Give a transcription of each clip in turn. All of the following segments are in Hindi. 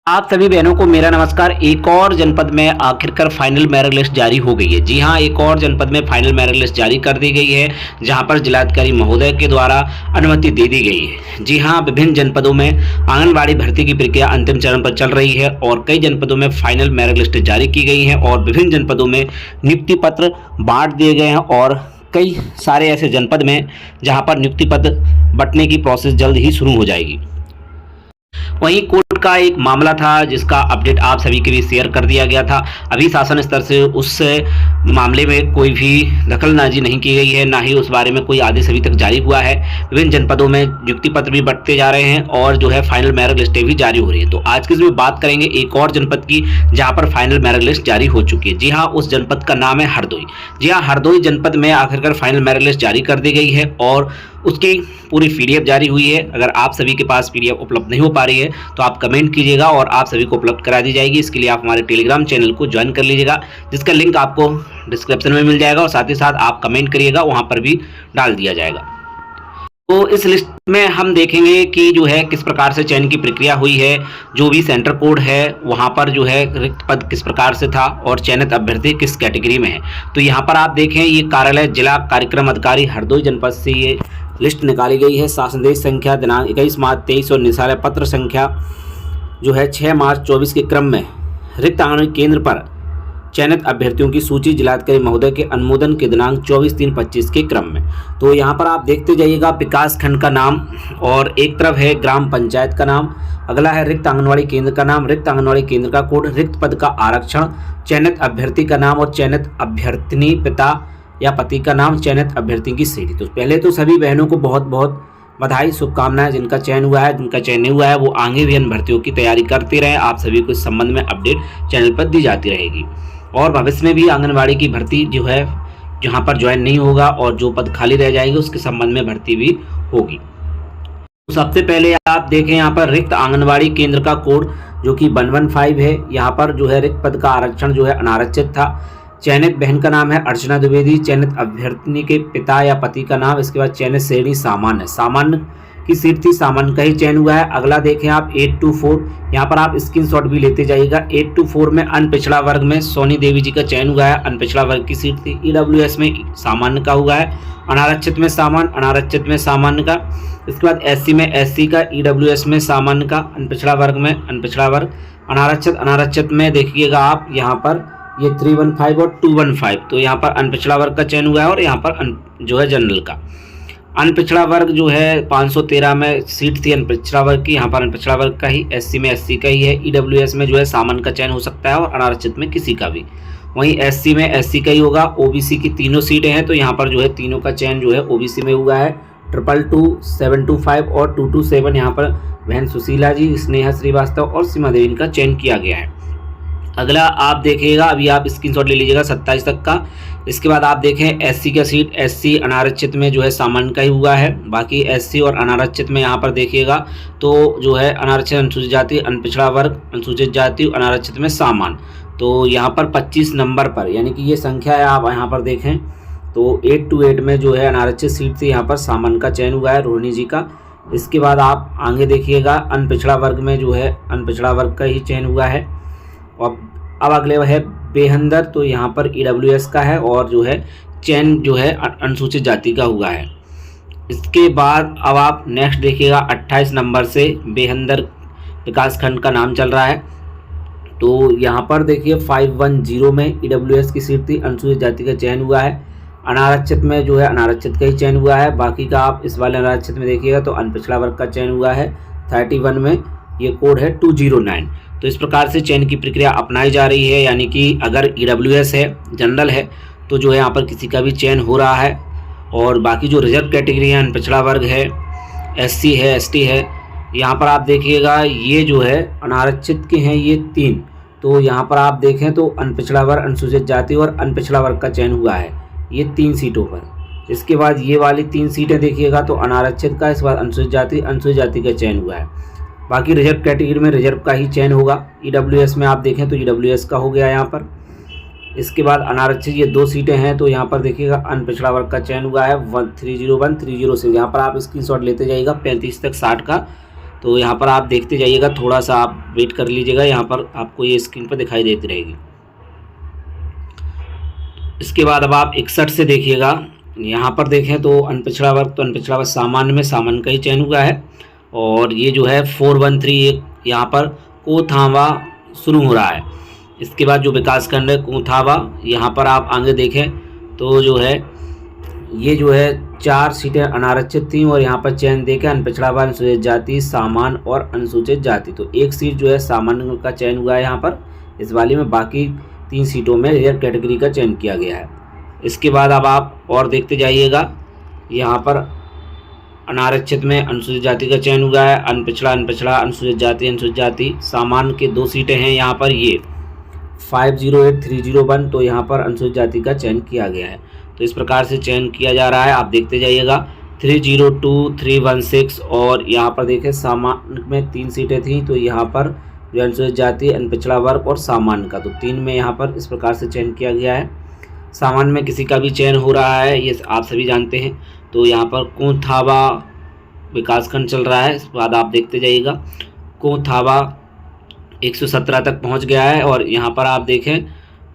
आप सभी बहनों को मेरा नमस्कार। एक और जनपद में आखिरकार फाइनल मेरिट लिस्ट जारी हो गई है। जी हां, एक और जनपद में फाइनल मेरिट लिस्ट जारी कर दी गई है, जहां पर जिलाधिकारी महोदय के द्वारा अनुमति दे दी गई है। जी हां, विभिन्न जनपदों में आंगनबाड़ी भर्ती की प्रक्रिया अंतिम चरण पर चल रही है और कई जनपदों में फाइनल मेरिट लिस्ट जारी की गई है और विभिन्न जनपदों में नियुक्ति पत्र बांट दिए गए हैं और कई सारे ऐसे जनपद में जहाँ पर नियुक्ति पत्र बंटने की प्रोसेस जल्द ही शुरू हो जाएगी। वहीं कोर्ट का एक मामला था जिसका अपडेट आप सभी के लिए शेयर कर दिया गया था। अभी शासन स्तर से उस मामले में कोई भी दखलंदाजी नहीं की गई है, ना ही उस बारे में कोई आदेश अभी तक जारी हुआ है। विभिन्न जनपदों में नियुक्ति पत्र भी बंटते जा रहे हैं और जो है फाइनल मेरिट लिस्टें भी जारी हो रही है। तो आज की इसमें बात करेंगे एक और जनपद की जहाँ पर फाइनल मेरिट लिस्ट जारी हो चुकी है। जी हाँ, उस जनपद का नाम है हरदोई। जी हाँ, हरदोई जनपद में आखिरकार फाइनल मेरिट लिस्ट जारी कर दी गई है और उसकी पूरी पीडीएफ जारी हुई है। अगर आप सभी के पास पीडीएफ उपलब्ध नहीं हो पा रही है तो आप कमेंट कीजिएगा और आप सभी को उपलब्ध करा दी जाएगी। इसके लिए आप हमारे टेलीग्राम चैनल को ज्वाइन कर लीजिएगा, जिसका लिंक आपको डिस्क्रिप्शन में मिल जाएगा और साथ ही साथ आप कमेंट करिएगा, वहां पर भी डाल दिया जाएगा। तो इस लिस्ट में हम देखेंगे कि जो है किस प्रकार से चयन की प्रक्रिया हुई है, जो भी सेंटर कोड है वहां पर जो है रिक्त पद किस प्रकार से था और चयनित अभ्यर्थी किस कैटेगरी में है। तो यहाँ पर आप देखें, ये कार्यालय जिला कार्यक्रम अधिकारी हरदोई जनपद से ये लिस्ट निकाली गई है। शासनदेश संख्या दिनांक 21 मार्च 23 और निशान पत्र संख्या जो है 6 मार्च 24 के क्रम में रिक्त आंगनबाड़ी केंद्र पर चयनित अभ्यर्थियों की सूची जिलाधिकारी महोदय के अनुमोदन के दिनांक 24/3/25 के क्रम में। तो यहाँ पर आप देखते जाइएगा विकास खंड का नाम और एक तरफ है ग्राम पंचायत का नाम, अगला है रिक्त आंगनबाड़ी केंद्र का नाम, रिक्त आंगनबाड़ी केंद्र का कोड, रिक्त पद का आरक्षण, चयनित अभ्यर्थी का नाम और चयनित अभ्यर्थिनी पिता या पति का नाम, चयनित अभ्यर्थी की श्रेणी। तो पहले तो सभी बहनों को बहुत बहुत बधाई, शुभकामनाएं। जिनका चयन हुआ है, जिनका चयन नहीं हुआ है, वो आगे भी इन भर्तियों की तैयारी करते रहें। आप सभी को इस संबंध में अपडेट चैनल पर दी जाती रहेगी और भविष्य में भी आंगनबाड़ी की भर्ती जो है जहां पर ज्वाइन नहीं होगा और जो पद खाली रह जाएंगे उसके संबंध में भर्ती भी होगी। तो सबसे पहले आप देखें यहाँ पर रिक्त आंगनबाड़ी केंद्र का कोड जो कि 115 है। यहाँ पर जो है रिक्त पद का आरक्षण जो है अनारक्षित था। चयनित बहन का नाम है अर्चना द्विवेदी, चयनित अभ्यर्थिनी के पिता या पति का नाम, इसके बाद चयनित श्रेणी सामान्य, सामान्य की सीट थी, सामान्य का ही चयन हुआ है। अगला देखें आप 824, यहाँ पर आप स्क्रीनशॉट भी लेते जाइएगा। 824 में अनपिछड़ा वर्ग में सोनी देवी जी का चयन हुआ है, अनपिछड़ा वर्ग की सीट थी। ईडब्ल्यूएस में सामान्य का हुआ है, अनारक्षित में सामान्य, अनारक्षित में सामान्य का। इसके बाद एससी में एससी का, ईडब्ल्यूएस में सामान्य का, अनपिछड़ा वर्ग में अनपिछड़ा वर्ग, अनारक्षित, अनारक्षित में देखिएगा आप यहाँ पर ये 315 और 215। तो यहाँ पर अनपिछड़ा वर्ग का चयन हुआ है और यहाँ पर जो है जनरल का। अनपिछड़ा वर्ग जो है 513 में सीट थी अनपिछड़ा वर्ग की, यहाँ पर अनपिछड़ा वर्ग का ही, एससी में एससी का ही है। ईडब्ल्यूएस में जो है सामान्य का चयन हो सकता है और अनारक्षित में किसी का भी। वहीं एससी में एससी का ही होगा। ओबीसी की तीनों सीटें हैं तो यहाँ पर जो है तीनों का चयन जो है ओबीसी में हुआ है। 222, 725 और 227 यहाँ पर बहन सुशीला जी, स्नेहा श्रीवास्तव और सीमा देवी का चयन किया गया है। अगला आप देखिएगा, अभी आप स्क्रीनशॉट ले लीजिएगा 27 तक का। इसके बाद आप देखें एससी का सीट, एससी अनारक्षित में जो है सामान्य का ही हुआ है। बाकी एससी और अनारक्षित में यहाँ पर देखिएगा तो जो है अनारक्षित, अनुसूचित जाति, अनपिछड़ा वर्ग, अनुसूचित जाति, अनारक्षित में सामान्य। तो यहाँ पर 25 नंबर पर, यानी कि ये संख्या है, आप यहाँ पर देखें तो 828 में जो है अनारक्षित सीट थी, यहाँ पर सामान्य का चयन हुआ है रोहिणी जी का। इसके बाद आप आगे देखिएगा अनपिछड़ा वर्ग में जो है अनपिछड़ा वर्ग का ही चयन हुआ है। और अब अगले है बेहंदर, तो यहाँ पर ईडब्ल्यूएस का है और जो है चयन जो है अनुसूचित जाति का हुआ है। इसके बाद अब आप नेक्स्ट देखिएगा 28 नंबर से बेहंदर विकास खंड का नाम चल रहा है। तो यहाँ पर देखिए 510 में ईडब्ल्यूएस की सीट थी, अनुसूचित जाति का चयन हुआ है। अनारक्षित में जो है अनारक्षित का ही चयन हुआ है। बाकी का आप इस वाले अनारक्षित में देखिएगा तो अनपिछड़ा वर्ग का चयन हुआ है। 31 में ये कोड है 209। तो इस प्रकार से चयन की प्रक्रिया अपनाई जा रही है, यानी कि अगर ईडब्ल्यूएस है, जनरल है, तो जो है यहाँ पर किसी का भी चयन हो रहा है। और बाकी जो रिजर्व कैटेगरी है, अनपिछड़ा वर्ग है, एससी है, एसटी है, यहाँ पर आप देखिएगा ये जो है अनारक्षित के हैं ये 3। तो यहाँ पर आप देखें तो अनपिछड़ा वर्ग, अनुसूचित जाति और अनपिछड़ा वर्ग का चयन हुआ है ये 3 सीटों पर। इसके बाद ये वाली 3 सीटें देखिएगा तो अनारक्षित का, इसके बाद अनुसूचित जाति का चयन हुआ है। बाकी रिजर्व कैटेगरी में रिजर्व का ही चयन होगा। ईडब्ल्यूएस में आप देखें तो ईडब्ल्यूएस का हो गया यहाँ पर। इसके बाद अनारक्षित ये 2 सीटें हैं तो यहाँ पर देखिएगा अनपिछड़ा वर्ग का चयन हुआ है 301, 306। यहाँ पर आप स्क्रीनशॉट लेते जाइएगा 35 तक 60 का तो यहाँ पर आप देखते जाइएगा, थोड़ा सा आप वेट कर लीजिएगा, यहाँ पर आपको ये स्क्रीन पर दिखाई देती रहेगी। इसके बाद अब आप 61 से देखिएगा, यहाँ पर देखें तो अनपिछड़ा वर्ग, तो अनपिछड़ा वर्ग सामान्य में सामान्य का ही चयन हुआ है। और ये जो है 413 यहाँ पर कोथावा शुरू हो रहा है। इसके बाद जो विकासखंड है कोथावा, यहाँ पर आप आगे देखें तो जो है ये जो है 4 सीटें अनारक्षित थीं और यहाँ पर चयन देखें अनपिछड़ा वर्ग, अनुसूचित जाति, सामान्य और अनुसूचित जाति। तो एक सीट जो है सामान्य का चयन हुआ है यहाँ पर इस वाली में, बाकी 3 सीटों में रेयर कैटेगरी का चयन किया गया है। इसके बाद अब आप और देखते जाइएगा, यहाँ पर अनारक्षित में अनुसूचित जाति का चयन हुआ है, अनपिछड़ा अनुसूचित जाति, सामान्य के 2 सीटें हैं यहाँ पर, ये 508 301, तो यहाँ पर अनुसूचित जाति का चयन किया गया है। तो इस प्रकार से चयन किया जा रहा है, आप देखते जाइएगा। 302 316 और यहाँ पर देखें सामान्य में 3 सीटें थीं, तो यहाँ पर जो अनुसूचित जाति, अनपिछड़ा वर्ग और सामान्य का, तो 3 में यहाँ पर इस प्रकार से चयन किया गया है। सामान्य में किसी का भी चयन हो रहा है, ये आप सभी जानते हैं। तो यहाँ पर कोथावा विकासखंड चल रहा है। इसके बाद आप देखते जाइएगा, कोथावा 117 तक पहुँच गया है। और यहाँ पर आप देखें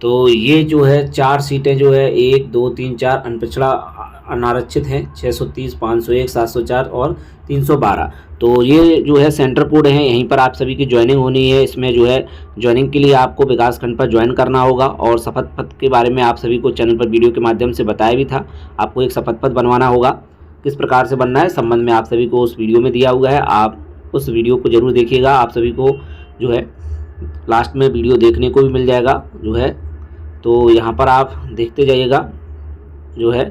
तो ये जो है 4 सीटें जो है 1 2 3 4 अनपिछड़ा अनारक्षित हैं, 630 501 704 और 312। तो ये जो है सेंटर कोड है, यहीं पर आप सभी की ज्वाइनिंग होनी है। इसमें जो है ज्वाइनिंग के लिए आपको विकासखंड पर ज्वाइन करना होगा। और शपथ पत्र के बारे में आप सभी को चैनल पर वीडियो के माध्यम से बताया भी था, आपको एक शपथ पत्र बनवाना होगा। किस प्रकार से बनना है संबंध में आप सभी को उस वीडियो में दिया हुआ है, आप उस वीडियो को ज़रूर देखिएगा। आप सभी को जो है लास्ट में वीडियो देखने को भी मिल जाएगा जो है। तो यहाँ पर आप देखते जाइएगा जो है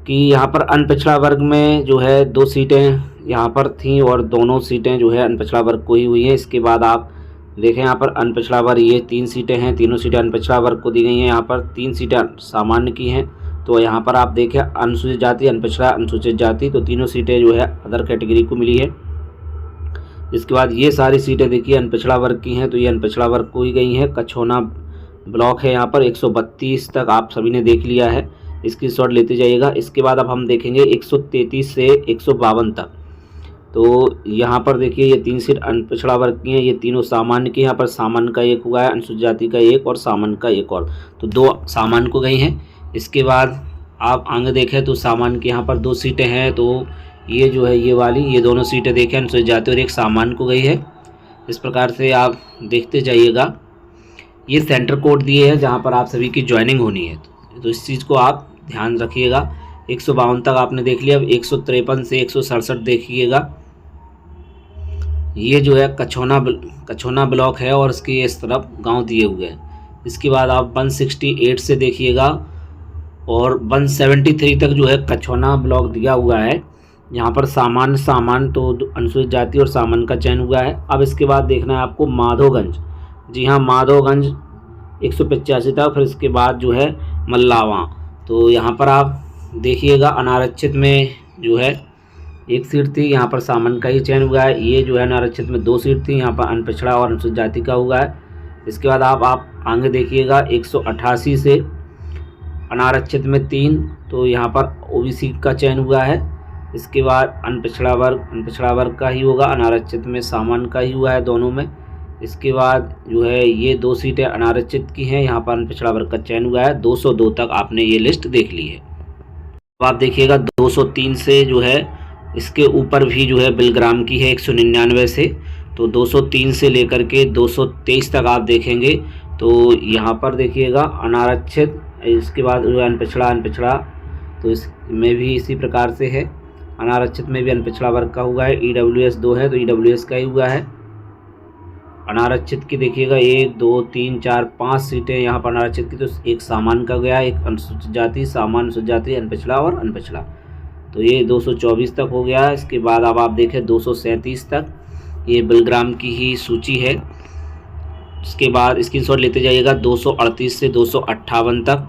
कि यहाँ पर अनपिछड़ा वर्ग में जो है 2 सीटें यहाँ पर थीं और दोनों सीटें जो है अनपिछड़ा वर्ग को ही हुई हैं। इसके बाद आप देखें यहाँ पर अनपिछड़ा वर्ग, ये 3 सीटें हैं, तीनों सीटें अनपिछड़ा वर्ग को दी गई हैं। यहाँ पर 3 सीटें सामान्य की हैं। तो यहाँ पर आप देखें अनुसूचित जाति, अनपिछड़ा, अनुसूचित जाति, तो तीनों सीटें जो है अदर कैटेगरी को मिली है। इसके बाद ये सारी सीटें देखिए अनपिछड़ा वर्ग की हैं, तो ये अनपिछड़ा वर्ग को ही गई हैं। कछौना ब्लॉक है यहाँ पर 132 तक आप सभी ने देख लिया है, इसकी शॉट लेते जाइएगा। इसके बाद अब हम देखेंगे 133 से 152 तक। तो यहाँ पर देखिए ये 3 सीट अनपिछड़ा वर्ग की हैं, ये तीनों सामान्य की। यहाँ पर सामान्य का 1 हुआ है, अनुसूचित जाति का 1 और सामान्य का 1 और, तो 2 सामान्य को गई हैं। इसके बाद आप आगे देखें तो सामान्य की यहाँ पर 2 सीटें हैं, तो ये जो है ये वाली, ये दोनों सीटें देखें अनुसूचित जाति और 1 सामान्य को गई है। इस प्रकार से आप देखते जाइएगा। ये सेंटर कोड दिए हैं जहाँ पर आप सभी की ज्वाइनिंग होनी है, तो इस चीज़ को आप ध्यान रखिएगा। 152 तक आपने देख लिया, अब 153 से 167 देखिएगा। ये जो है कछौना ब्लॉक है और इसके इस तरफ गांव दिए हुए हैं। इसके बाद आप 168 से देखिएगा और 173 तक जो है कछौना ब्लॉक दिया हुआ है। यहाँ पर सामान्य तो अनुसूचित जाति और सामान्य का चयन हुआ है। अब इसके बाद देखना है आपको माधोगंज, जी हाँ माधोगंज 185 तक, फिर इसके बाद जो है मल्लावा। तो यहाँ पर आप देखिएगा अनारक्षित में जो है 1 सीट थी, यहाँ पर सामान्य का ही चयन हुआ है। ये जो है अनारक्षित में 2 सीट थी, यहाँ पर अनपिछड़ा और अनुसूचित जाति का हुआ है। इसके बाद आप आगे देखिएगा 188 से अनारक्षित में 3, तो यहाँ पर ओबीसी का चयन हुआ है। इसके बाद अनपिछड़ा वर्ग का ही होगा, अनारक्षित में सामान्य का ही हुआ है दोनों में। इसके बाद जो है ये 2 सीटें अनारक्षित की हैं, यहाँ पर अनपिछड़ा वर्ग का चयन हुआ है। 202 तक आपने ये लिस्ट देख ली है। अब आप देखिएगा 203 से जो है इसके ऊपर भी जो है बिलग्राम की है 199 से, तो 203 से लेकर के 223 तक आप देखेंगे। तो यहाँ पर देखिएगा अनारक्षित, इसके बाद जो है अनपिछड़ा, तो इसमें भी इसी प्रकार से है। अनारक्षित में भी अनपिछड़ा वर्ग का हुआ है। EWS 2 है तो EWS का ही हुआ है। अनारक्षित की देखिएगा 1 2 3 4 5 सीटें यहाँ पर अनारक्षित की, तो 1 सामान्य का गया, 1 अनुसूचित जाति, सामान्य, अनुसूचित जाति, अनपिछड़ा और अनपिछड़ा, तो ये 224 तक हो गया। इसके बाद अब आप देखें 237 तक, ये बिलग्राम की ही सूची है। इसके बाद स्क्रीनशॉट लेते जाइएगा 238 से 258 तक।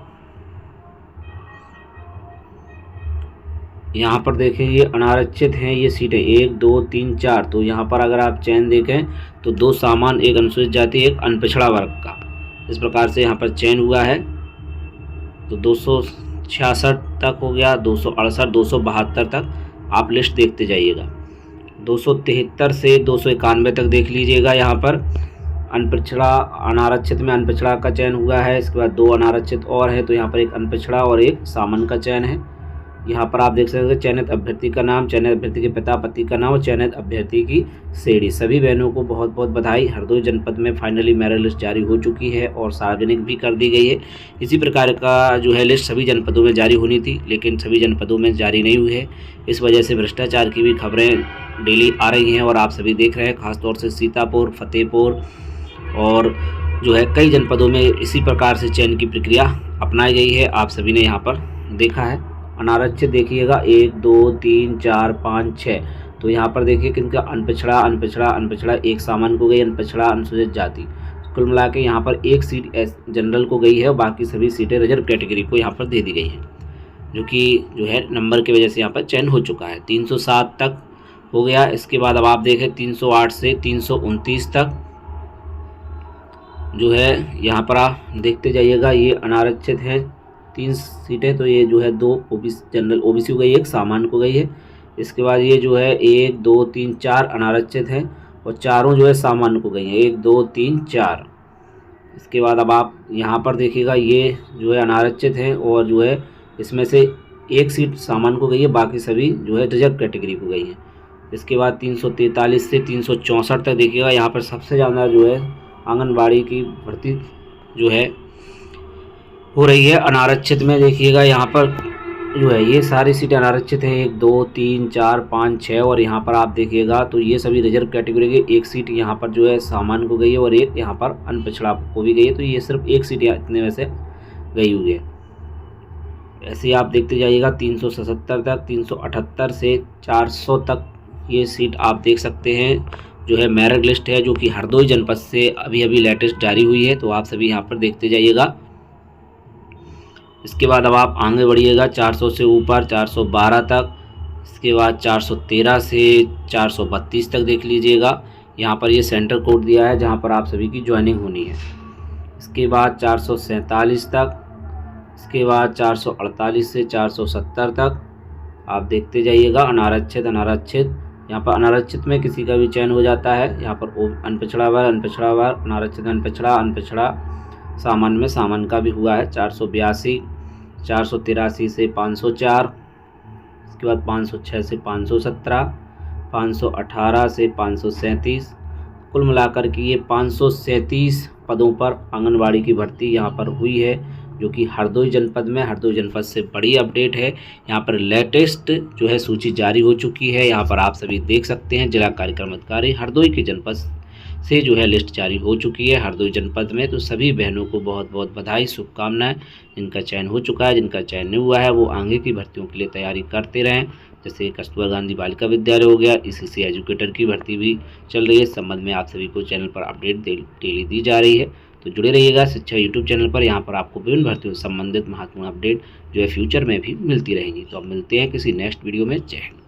यहाँ पर देखें ये अनारक्षित हैं, ये सीटें 1 2 3 4, तो यहाँ पर अगर आप चयन देखें तो 2 सामान्य, 1 अनुसूचित जाति, 1 अनपिछड़ा वर्ग का, इस प्रकार से यहाँ पर चयन हुआ है। तो 266 तक हो गया, 268 272 तक आप लिस्ट देखते जाइएगा। 273 से 291 तक देख लीजिएगा। यहाँ पर अनपिछड़ा अनारक्षित में अनपिछड़ा का चयन हुआ है। इसके बाद 2 अनारक्षित और है, तो यहाँ पर एक अनपिछड़ा और एक सामान्य का चयन है। यहाँ पर आप देख सकते हैं चयनित अभ्यर्थी का नाम, चयनित अभ्यर्थी के पिता पति का नाम और चयनित अभ्यर्थी की श्रेणी। सभी बहनों को बहुत बहुत बधाई। हरदोई जनपद में फाइनली मेरिट लिस्ट जारी हो चुकी है और सार्वजनिक भी कर दी गई है। इसी प्रकार का जो है लिस्ट सभी जनपदों में जारी होनी थी, लेकिन सभी जनपदों में जारी नहीं हुई है। इस वजह से भ्रष्टाचार की भी खबरें डेली आ रही हैं और आप सभी देख रहे हैं। खासतौर से सीतापुर, फतेहपुर और जो है कई जनपदों में इसी प्रकार से चयन की प्रक्रिया अपनाई गई है। आप सभी ने यहाँ पर देखा है। अनारक्षित देखिएगा 1 2 3 4 5 6, तो यहाँ पर देखिए किनका अनपिछड़ा अनपिछड़ा अनपिछड़ा, एक सामान्य को गई अनपिछड़ा अनुसूचित जाति। कुल मिला के यहाँ पर एक सीट जनरल को गई है और बाकी सभी सीटें रिजर्व कैटेगरी को यहाँ पर दे दी गई हैं, जो कि जो है नंबर की वजह से यहाँ पर चयन हो चुका है। 307 तक हो गया। इसके बाद अब आप देखें 308 से 329 तक जो है यहाँ पर आप देखते जाइएगा। ये अनारक्षित है 3 सीटें, तो ये जो है 2 ओबीसी जनरल ओबीसी को गई है, एक सामान्य को गई है। इसके बाद ये जो है 1 2 3 4 अनारक्षित है और चारों जो है सामान्य को गई है, 1 2 3 4। इसके बाद अब आप यहाँ पर देखिएगा ये जो है अनारक्षित है और जो है इसमें से एक सीट सामान्य को गई है, बाकी सभी जो है रिजर्व कैटेगरी को गई है। इसके बाद 343 से 364 तक देखिएगा। यहाँ पर सबसे ज़्यादा जो है आंगनबाड़ी की भर्ती जो है हो रही है अनारक्षित में। देखिएगा यहाँ पर जो है ये सारी सीटें अनारक्षित हैं, 1 2 3 4 5 6, और यहाँ पर आप देखिएगा तो ये सभी रिजर्व कैटेगरी के। एक सीट यहाँ पर जो है सामान्य को गई है और एक यहाँ पर अनपिछड़ा को भी गई है, तो ये सिर्फ एक सीट इतने में से गई हुई है। ऐसे ही आप देखते जाइएगा 377 तक, 378 से 400 तक ये सीट आप देख सकते हैं। जो है मेरिट लिस्ट है जो कि हरदोई जनपद से अभी अभी लेटेस्ट जारी हुई है, तो आप सभी यहाँ पर देखते जाइएगा। इसके बाद अब आप आगे बढ़िएगा 400 से ऊपर 412 तक। इसके बाद 413 से 432 तक देख लीजिएगा। यहाँ पर ये सेंटर कोड दिया है जहाँ पर आप सभी की ज्वाइनिंग होनी है। इसके बाद 447 तक, इसके बाद 448 से 470 तक आप देखते जाइएगा। अनारक्षित अनारक्षित, यहाँ पर अनारक्षित में किसी का भी चयन हो जाता है। यहाँ पर अनपिछड़ा वर्ग अनपिछड़ा वर्ग, अनारक्षित अनपिछड़ा अनपिछड़ा, सामान्य में सामान्य का भी हुआ है। 482, 483 से 504, इसके बाद 506 से 517, 518 से 537। कुल मिलाकर के ये 537 पदों पर आंगनबाड़ी की भर्ती यहाँ पर हुई है, जो कि हरदोई जनपद में, हरदोई जनपद से बड़ी अपडेट है। यहाँ पर लेटेस्ट जो है सूची जारी हो चुकी है। यहाँ पर आप सभी देख सकते हैं जिला कार्यक्रम अधिकारी हरदोई के जनपद से जो है लिस्ट जारी हो चुकी है हरदोई जनपद में। तो सभी बहनों को बहुत बहुत बधाई, शुभकामनाएं। जिनका चयन हो चुका है, जिनका चयन नहीं हुआ है, वो आगे की भर्तियों के लिए तैयारी करते रहें। जैसे कस्तूरबा गांधी बालिका विद्यालय हो गया, ईसीसी एजुकेटर की भर्ती भी चल रही है। इस संबंध में आप सभी को चैनल पर अपडेट डेली दी जा रही है, तो जुड़े रहिएगा शिक्षा यूट्यूब चैनल पर। यहाँ पर आपको विभिन्न भर्तियों से संबंधित महत्वपूर्ण अपडेट जो है फ्यूचर में भी मिलती रहेंगी। तो अब मिलते हैं किसी नेक्स्ट वीडियो में। जय हिंद।